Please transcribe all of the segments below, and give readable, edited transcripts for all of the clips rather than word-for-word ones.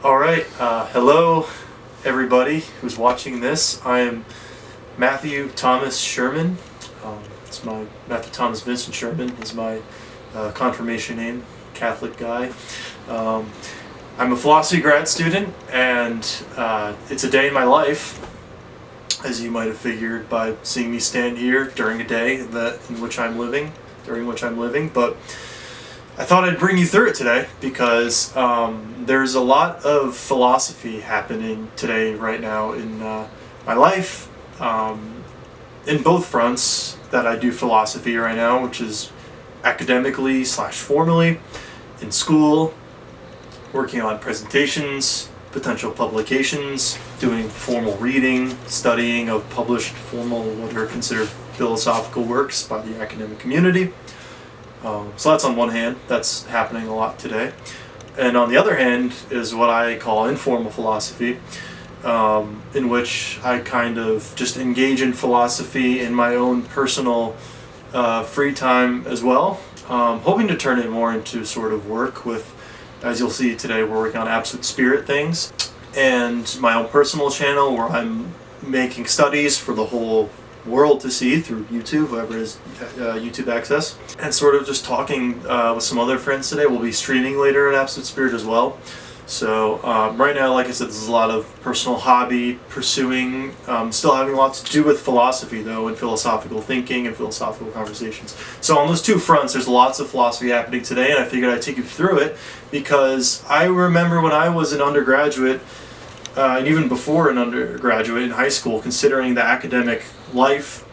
Alright, hello everybody who's watching this. I am Matthew Thomas Sherman. It's my Matthew Thomas Vincent Sherman is my confirmation name, Catholic guy. I'm a philosophy grad student, and it's a day in my life, as you might have figured by seeing me stand here during a day during which I'm living. But I thought I'd bring you through it today because there's a lot of philosophy happening today, right now, in my life, in both fronts that I do philosophy right now, which is academically / formally, in school, working on presentations, potential publications, doing formal reading, studying of published formal, what are considered philosophical works by the academic community. So that's on one hand, that's happening a lot today. And on the other hand is what I call informal philosophy, in which I kind of just engage in philosophy in my own personal free time as well, hoping to turn it more into sort of work with, as you'll see today, we're working on absolute spirit things, and my own personal channel where I'm making studies for the whole world to see through YouTube, whoever has YouTube access, and sort of just talking with some other friends today. We'll be streaming later at Absolute Spirit as well. So right now, like I said, this is a lot of personal hobby pursuing, still having lots to do with philosophy though, and philosophical thinking and philosophical conversations. So on those two fronts, there's lots of philosophy happening today, and I figured I'd take you through it because I remember when I was an undergraduate, and even before an undergraduate in high school, considering the academic life,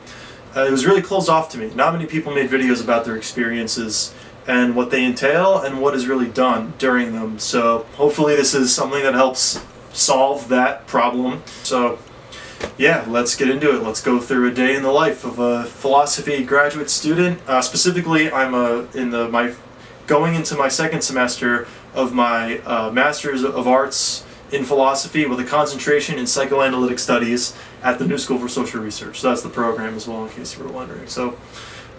it was really closed off to me. Not many people made videos about their experiences and what they entail and what is really done during them. So hopefully this is something that helps solve that problem. So yeah, let's get into it. Let's go through a day in the life of a philosophy graduate student. Specifically, I'm going into my second semester of my Master's of Arts in Philosophy with a concentration in Psychoanalytic Studies at the New School for Social Research. So that's the program as well, in case you were wondering. So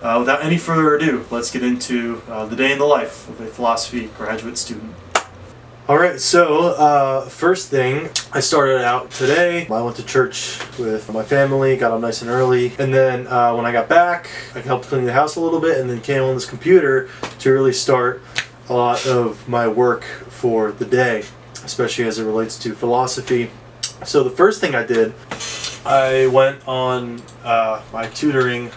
without any further ado, let's get into the day in the life of a philosophy graduate student. Alright, so first thing, I started out today. I went to church with my family, got up nice and early, and then when I got back, I helped clean the house a little bit, and then came on this computer to really start a lot of my work for the day, especially as it relates to philosophy. So the first thing I did, I went on my tutoring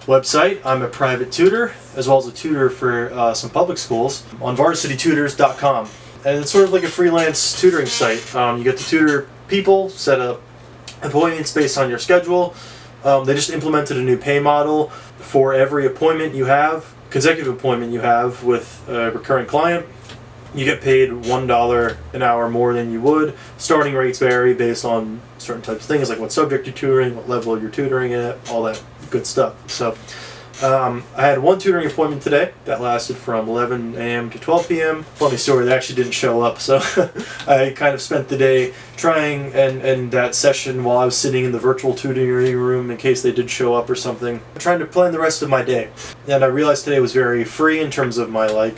website. I'm a private tutor, as well as a tutor for some public schools, on varsitytutors.com. And it's sort of like a freelance tutoring site. You get to tutor people, set up appointments based on your schedule. They just implemented a new pay model for every appointment you have, consecutive appointment you have with a recurring client. You get paid $1 an hour more than you would. Starting rates vary based on certain types of things, like what subject you're tutoring, what level you're tutoring at, all that good stuff. So I had one tutoring appointment today that lasted from 11 a.m. to 12 p.m. Funny story, they actually didn't show up, so I kind of spent the day trying, and that session while I was sitting in the virtual tutoring room in case they did show up or something, trying to plan the rest of my day. And I realized today was very free in terms of my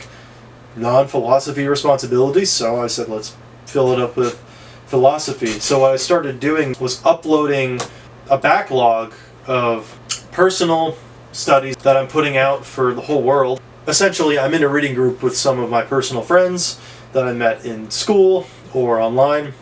non-philosophy responsibilities, so I said let's fill it up with philosophy. So what I started doing was uploading a backlog of personal studies that I'm putting out for the whole world. Essentially, I'm in a reading group with some of my personal friends that I met in school or online,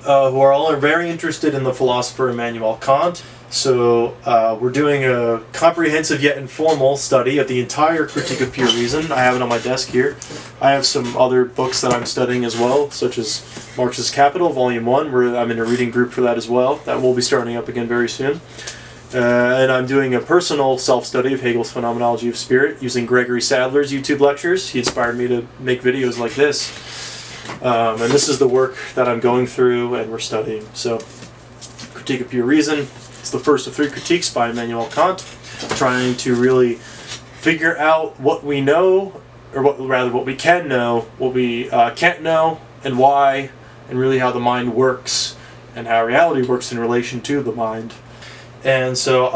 who are all very interested in the philosopher Immanuel Kant. So we're doing a comprehensive yet informal study of the entire Critique of Pure Reason. I have it on my desk here. I have some other books that I'm studying as well, such as Marx's Capital, Volume 1, where I'm in a reading group for that as well. That will be starting up again very soon. And I'm doing a personal self-study of Hegel's Phenomenology of Spirit using Gregory Sadler's YouTube lectures. He inspired me to make videos like this. And this is the work that I'm going through and we're studying. So, Critique of Pure Reason. It's the first of 3 critiques by Immanuel Kant, trying to really figure out what we know, or what we can know, what we can't know, and why, and really how the mind works, and how reality works in relation to the mind. And so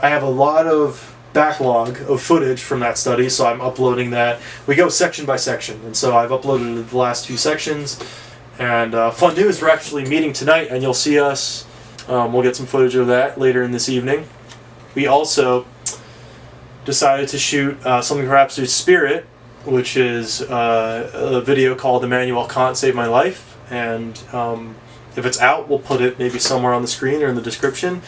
I have a lot of backlog of footage from that study, so I'm uploading that. We go section by section, and so I've uploaded the last 2 sections. And fun news, we're actually meeting tonight, and you'll see us. We'll get some footage of that later in this evening. We also decided to shoot something for Absolute Spirit, which is a video called Immanuel Kant Saved My Life. And if it's out, we'll put it maybe somewhere on the screen or in the description.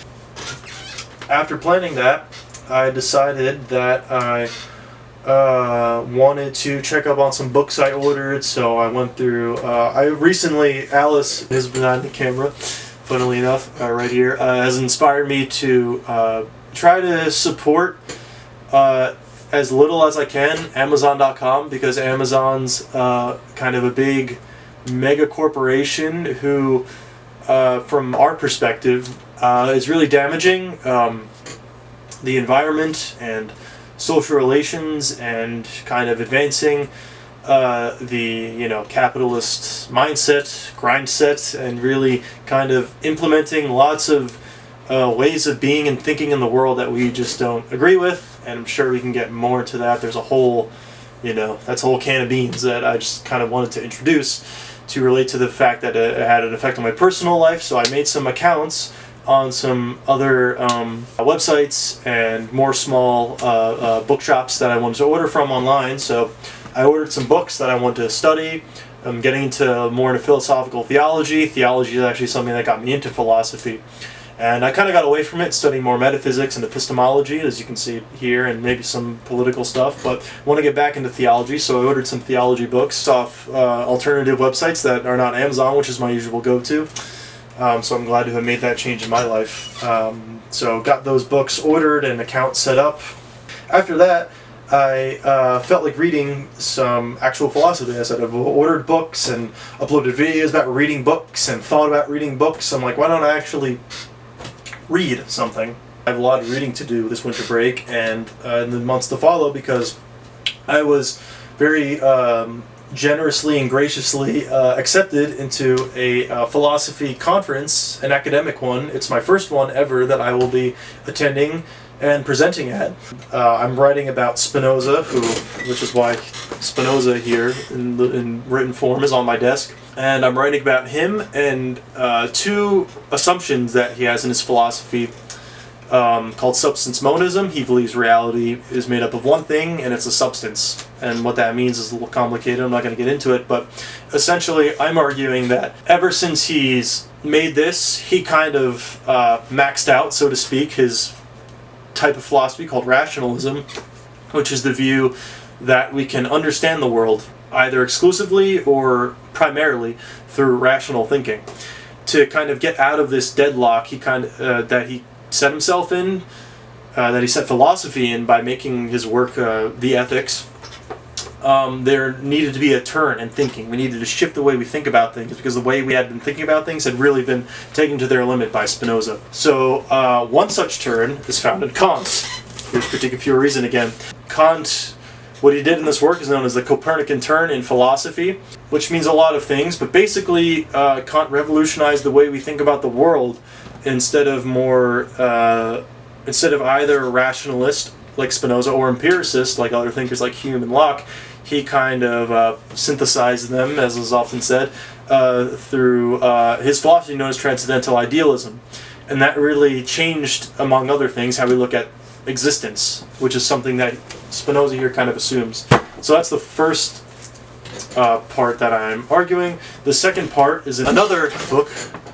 After planning that, I decided that I wanted to check up on some books I ordered, so I went through, Alice is behind the camera, funnily enough, right here, has inspired me to try to support as little as I can Amazon.com, because Amazon's kind of a big mega corporation who, from our perspective, is really damaging the environment and social relations, and kind of advancing the capitalist mindset, grind set, and really kind of implementing lots of ways of being and thinking in the world that we just don't agree with. And I'm sure we can get more into that. There's a whole, that's a whole can of beans that I just kind of wanted to introduce to relate to the fact that it had an effect on my personal life. So I made some accounts on some other websites and more small bookshops that I wanted to order from online. So I ordered some books that I want to study. I'm getting more into philosophical theology. Theology is actually something that got me into philosophy. And I kind of got away from it, studying more metaphysics and epistemology, as you can see here, and maybe some political stuff, but I want to get back into theology, so I ordered some theology books off alternative websites that are not Amazon, which is my usual go-to. So I'm glad to have made that change in my life. So got those books ordered and account set up. After that, I felt like reading some actual philosophy. I said I've ordered books and uploaded videos about reading books and thought about reading books. I'm like, why don't I actually read something? I have a lot of reading to do this winter break and in the months to follow, because I was very generously and graciously accepted into a philosophy conference, an academic one. It's my first one ever that I will be attending and presenting at. I'm writing about Spinoza, which is why Spinoza here in written form is on my desk. And I'm writing about him and 2 assumptions that he has in his philosophy called substance monism. He believes reality is made up of one thing, and it's a substance. And what that means is a little complicated. I'm not going to get into it, but essentially I'm arguing that ever since he's made this, he kind of maxed out, so to speak, his type of philosophy called rationalism, which is the view that we can understand the world either exclusively or primarily through rational thinking. To kind of get out of this deadlock that he set himself in, that he set philosophy in by making his work The Ethics, there needed to be a turn in thinking. We needed to shift the way we think about things, because the way we had been thinking about things had really been taken to their limit by Spinoza. So one such turn is found in Kant, whose critique of pure reason again. Kant, what he did in this work is known as the Copernican turn in philosophy, which means a lot of things, but basically Kant revolutionized the way we think about the world. Instead of either rationalist like Spinoza or empiricist like other thinkers like Hume and Locke, he kind of synthesized them, as is often said, through his philosophy known as transcendental idealism. And that really changed, among other things, how we look at existence, which is something that Spinoza here kind of assumes. So that's the first part that I'm arguing. The second part is another book,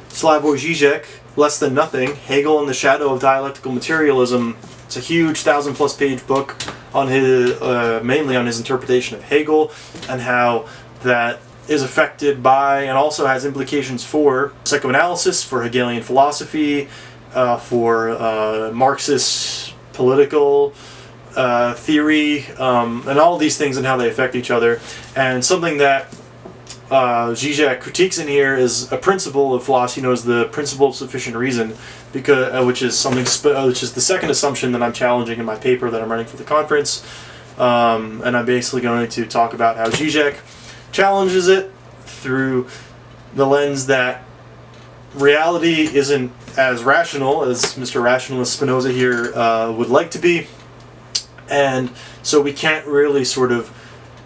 Slavoj Žižek, Less Than Nothing, Hegel and the Shadow of Dialectical Materialism. It's a huge 1,000+ page book on his, mainly on his interpretation of Hegel, and how that is affected by and also has implications for psychoanalysis, for Hegelian philosophy, for Marxist political theory, and all these things and how they affect each other. And something that Žižek critiques in here is a principle of philosophy known as the principle of sufficient reason, because which is the second assumption that I'm challenging in my paper that I'm writing for the conference, and I'm basically going to talk about how Žižek challenges it through the lens that reality isn't as rational as Mr. Rationalist Spinoza here would like to be, And so we can't really sort of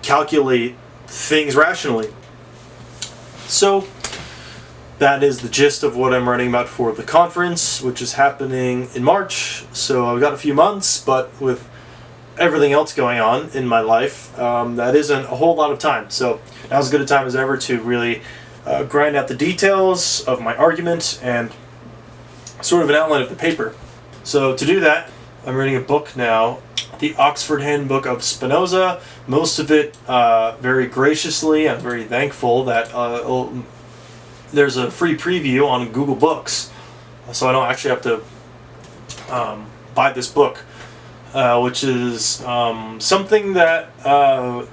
calculate things rationally. So that is the gist of what I'm writing about for the conference, which is happening in March. So I've got a few months, but with everything else going on in my life, that isn't a whole lot of time. So now's as good a time as ever to really grind out the details of my argument and sort of an outline of the paper. So to do that, I'm reading a book now, the Oxford Handbook of Spinoza. Most of it very graciously. I'm very thankful that there's a free preview on Google Books, so I don't actually have to buy this book, which is something that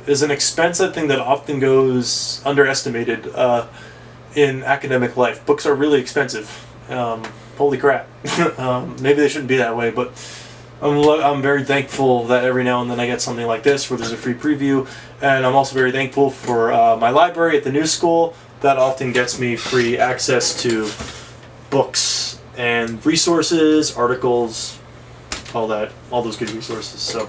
is an expense, I think, that often goes underestimated in academic life. Books are really expensive. Holy crap. Maybe they shouldn't be that way, but I'm very thankful that every now and then I get something like this where there's a free preview, and I'm also very thankful for my library at the new school that often gets me free access to books and resources, articles, all those good resources. So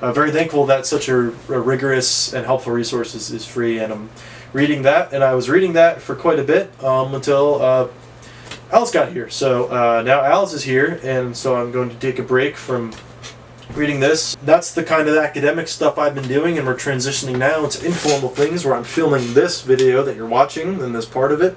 very thankful that such a rigorous and helpful resource is free, and I'm reading that, and I was reading that for quite a bit until Alice got here. So now Alice is here, and so I'm going to take a break from reading this. That's the kind of academic stuff I've been doing, and we're transitioning now into informal things where I'm filming this video that you're watching and this part of it.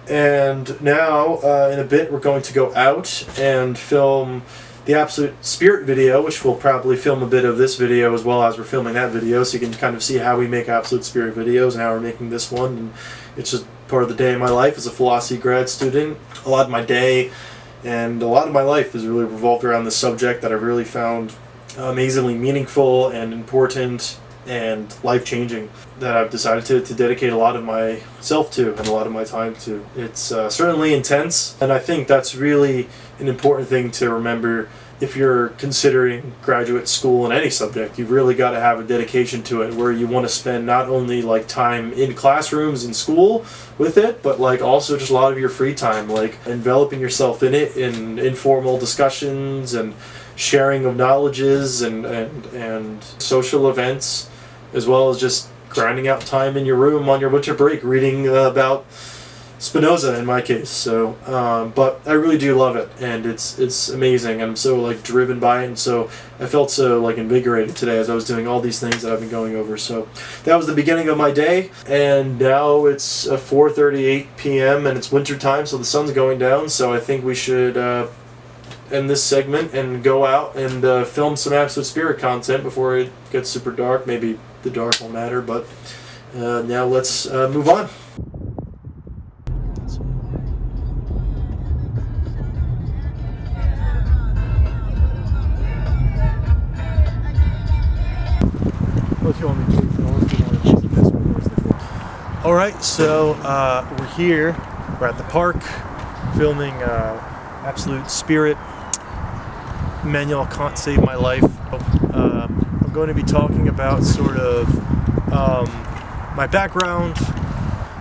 And now in a bit we're going to go out and film the Absolute Spirit video, which we'll probably film a bit of this video as well as we're filming that video, so you can kind of see how we make Absolute Spirit videos and how we're making this one. And it's just part of the day of my life as a philosophy grad student. A lot of my day and a lot of my life is really revolved around this subject that I've really found amazingly meaningful and important and life-changing, that I've decided to dedicate a lot of myself to and a lot of my time to. It's certainly intense, and I think that's really an important thing to remember. If you're considering graduate school in any subject, you've really got to have a dedication to it, where you want to spend not only like time in classrooms in school with it, but like also just a lot of your free time, like enveloping yourself in it in informal discussions and sharing of knowledges and social events, as well as just grinding out time in your room on your winter break reading about Spinoza in my case. So but I really do love it, and it's amazing. I'm so like driven by it, and so I felt so like invigorated today as I was doing all these things that I've been going over. So that was the beginning of my day, and now it's 4:38 p.m. and it's winter time, so the sun's going down. So I think we should end this segment and go out and film some Absolute Spirit content before it gets super dark. Maybe the dark won't matter, but now let's move on. Alright, so we're here, we're at the park, filming Absolute Spirit, Immanuel Kant Saved My Life. I'm going to be talking about sort of my background,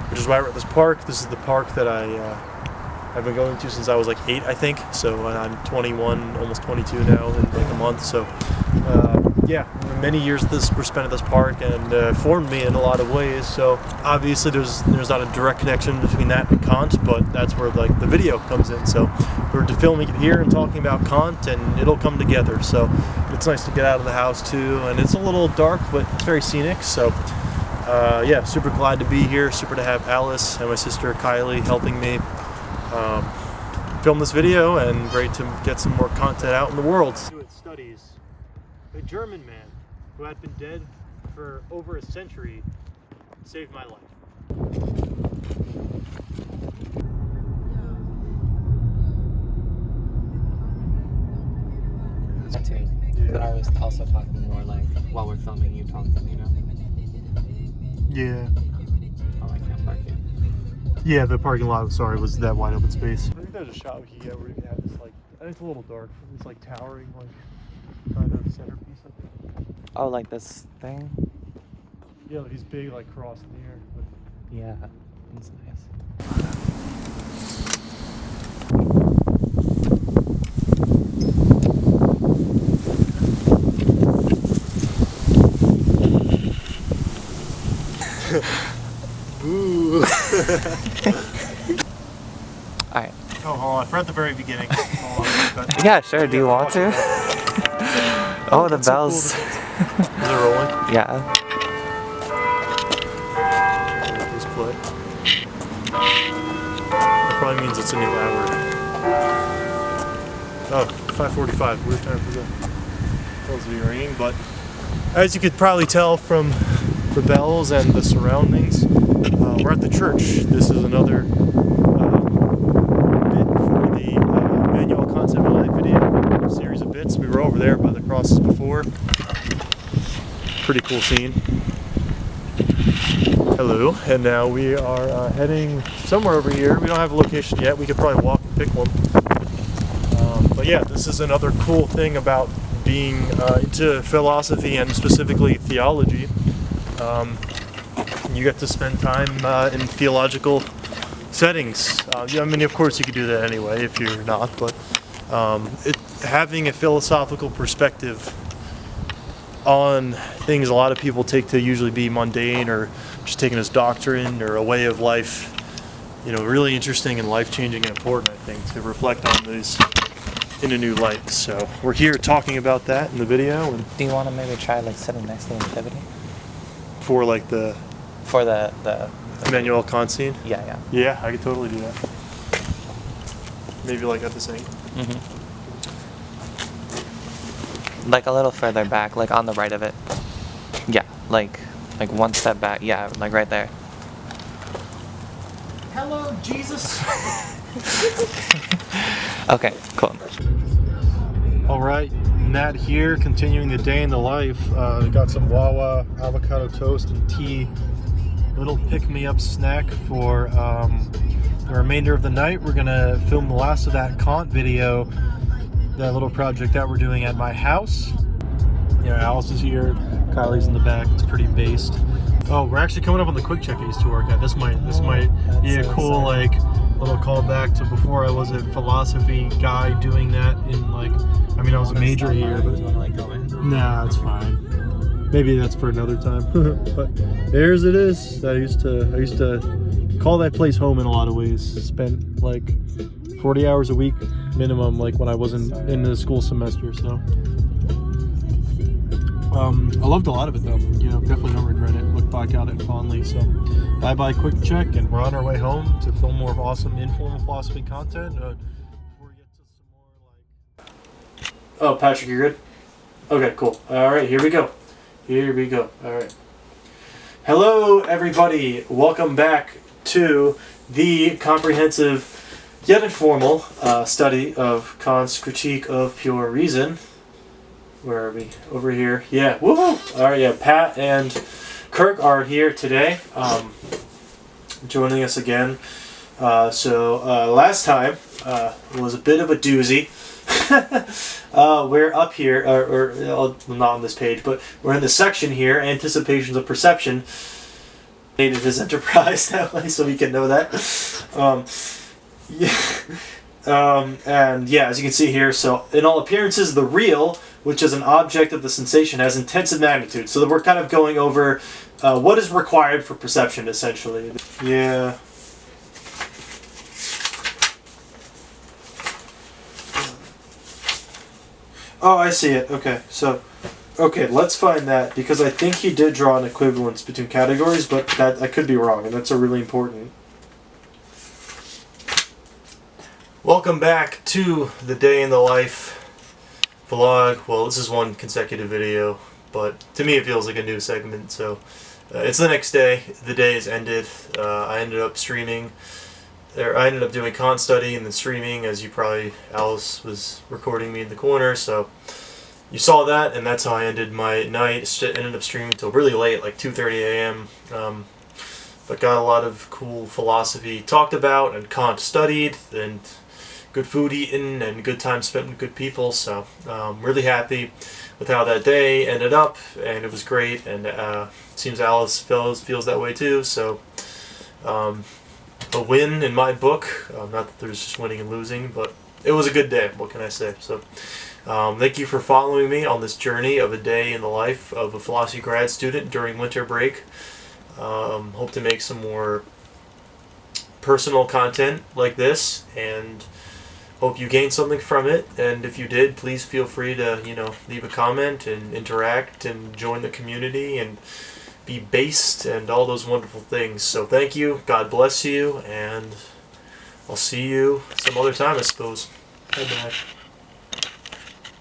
which is why we're at this park. This is the park that I've been going to since I was like 8, I think, so I'm 21, almost 22 now in like a month, so yeah, many years were spent at this park, and formed me in a lot of ways. So obviously there's not a direct connection between that and Kant, but that's where like the video comes in. So we're filming it here and talking about Kant, and it'll come together. So it's nice to get out of the house too, and it's a little dark, but it's very scenic. So yeah, super glad to be here. Super to have Alice and my sister Kyleigh helping me film this video, and great to get some more content out in the world. Studies. A German man who had been dead for over a century saved my life. But I was also talking more like while we're filming, you talking, you know? Yeah. Oh, I can't park it. Yeah, the parking lot, sorry, was that wide open space. I think there's a shot we can get where we can have this, like, I think it's a little dark, it's like towering, like, kind of centerpiece of it. Oh, like this thing? Yeah, like these big, like, cross in the air. But... yeah, that's nice. Ooh. Alright. Oh, hold on. For at the very beginning. Hold on. Yeah, sure. Do you want to? Oh, the bells. So cool. Is it rolling? Yeah. Please play. That probably means it's a new hour. Oh, 5:45. Weird time for the bells to be ringing, but as you could probably tell from the bells and the surroundings, we're at the church. This is another bit for the Manual Concept of Life video series of bits. We were over there by the crosses before. Pretty cool scene. Hello, and now we are heading somewhere over here. We don't have a location yet. We could probably walk and pick one. But yeah, this is another cool thing about being into philosophy and specifically theology. You get to spend time in theological settings. I mean, of course you could do that anyway if you're not, but having a philosophical perspective on things a lot of people take to usually be mundane or just taken as doctrine or a way of life, you know, really interesting and life-changing and important, I think, to reflect on these in a new light. So we're here talking about that in the video. And Do you want to maybe try like sitting next to the nativity? for like the For the Emmanuel Kant scene? yeah. Yeah, I could totally do that. Maybe like at the same. Mm-hmm. Like a little further back, like on the right of it. Yeah, like one step back. Yeah, like right there. Hello, Jesus. Okay, cool. All right, Matt here, continuing the day in the life. We got some Wawa avocado toast and tea. Little pick-me-up snack for the remainder of the night. We're gonna film the last of that Kant video, that little project that we're doing at my house. Yeah, Alice is here. Kylie's in the back. It's pretty based. Oh, we're actually coming up on the quick check I used to work at. This might be a cool like little callback to before I was a philosophy guy doing that in like, I mean I was a major here, but nah, it's fine. Maybe that's for another time. But there's it is. I used to call that place home in a lot of ways. Spent like 40 hours a week minimum, like when I wasn't in the school semester. So I loved a lot of it though. You know, definitely don't regret it. Look back at it fondly. So bye quick check, and we're on our way home to film more awesome informal philosophy content. Before we get to some more like. Oh, Patrick, you're good. Okay, cool. All right, here we go. All right. Hello, everybody. Welcome back to the comprehensive yet informal study of Kant's Critique of Pure Reason. Where are we? Over here. Yeah. Woohoo! All right. Yeah. Pat and Kirk are here today, joining us again. So last time was a bit of a doozy. We're up here, or not on this page, but we're in the section here, Anticipations of Perception. Named his enterprise that way so we can know that. And yeah, as you can see here, so in all appearances, the real, which is an object of the sensation, has intensive magnitude. So that we're kind of going over what is required for perception, essentially. Yeah. Oh, I see it. Okay, so, okay, let's find that, because I think he did draw an equivalence between categories, but that I could be wrong, and that's a really important. Welcome back to the Day in the Life vlog. Well, this is one consecutive video, but to me it feels like a new segment, so it's the next day. The day is ended. I ended up streaming. I ended up doing Kant study and then streaming, as you probably, Alice was recording me in the corner, so you saw that, and that's how I ended my night. Ended up streaming until really late, like 2:30 a.m. But got a lot of cool philosophy talked about, and Kant studied, and good food eaten, and good time spent with good people, so really happy with how that day ended up, and it was great, and it seems Alice feels that way too, so a win in my book. Not that there's just winning and losing, but it was a good day. What can I say? So, thank you for following me on this journey of a day in the life of a philosophy grad student during winter break. Hope to make some more personal content like this, and hope you gained something from it. And if you did, please feel free to, leave a comment and interact and join the community and be based and all those wonderful things. So thank you. God bless you, and I'll see you some other time, I suppose. Bye bye.